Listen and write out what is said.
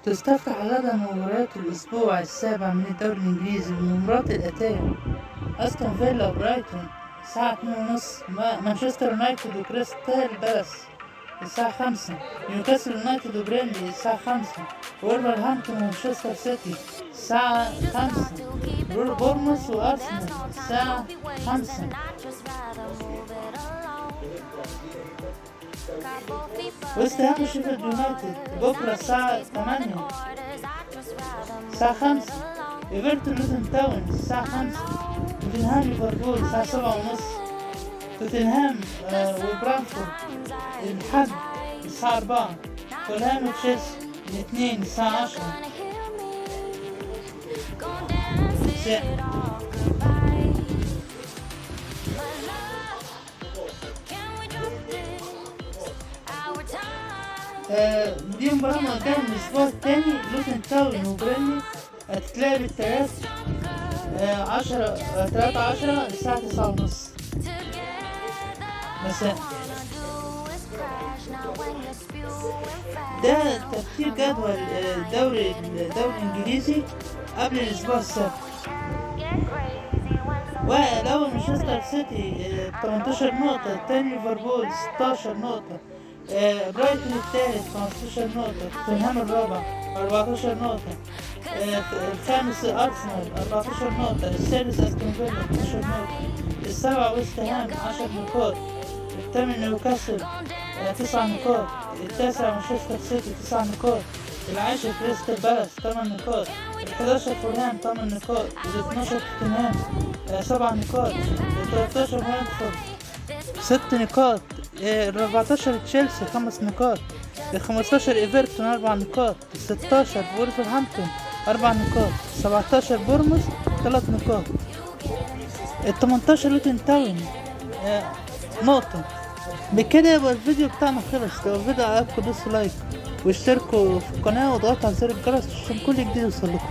تستفتح غدا مباريات الأسبوع السابع من الدوري الإنجليزي بمباراة الأتاية أستون فيلا وبرايتون الساعة 2:30. مانشستر يونايتد وكريستال بالاس الساعة 5. نيوكاسل يونايتد وبرينلي الساعة 5. وولفرهامبتون ومانشستر سيتي الساعة 5. بورنموث وأرسنال الساعة 5. ويست هام وشيفيلد يونايتد بكرة الساعة 8. الساعة 5. ايفرتون لوتون تاون الساعة 5. توتنهام ليفربول الساعة 7:30. توتنهام وبرانفورد الحد الساعة 4. فولهام وتشيلسي الاثنين الساعة 10. دي مباراة مؤجلة من الأسبوع التاني. لوتون تاون وبرينلي هتتلعب التلات 3/10 الساعة 9:30 مساء. ده ترتيب جدول الدوري الإنجليزي قبل الأسبوع السابع. والأول مانشستر سيتي 18 نقطة، التاني ليفربول 16 نقطة، برايتون الثالث 15 نقطة، توتنهام الرابع 14 نقطة، الخامس أرسنال 14 نقطة، السادس أستون فيلا 12 نقطة، السابع ويست هام 10 نقاط، الثامن نيوكاسل 9 نقاط، التاسع مانشستر سيتي 9 نقاط، العاشر كريستال بالاس 8 نقاط، ال11 فولهام 8 نقاط، ال12 توتنهام 7 نقاط، ال13 برنتفورد 6 نقاط، ال14 تشيلسي 5 نقاط، ال15 ايفرتون 4 نقاط، ال16 وولفرهامبتون 4 نقاط، 17 بورنموث 3 نقاط، ال18 لوتون تاون نقطة. بكده يبقى الفيديو بتاعنا خلص. لو الفيديو عجبكم دوسوا لايك واشتركوا في القناة واضغطوا على زر الجرس عشان كل جديد يوصلكم.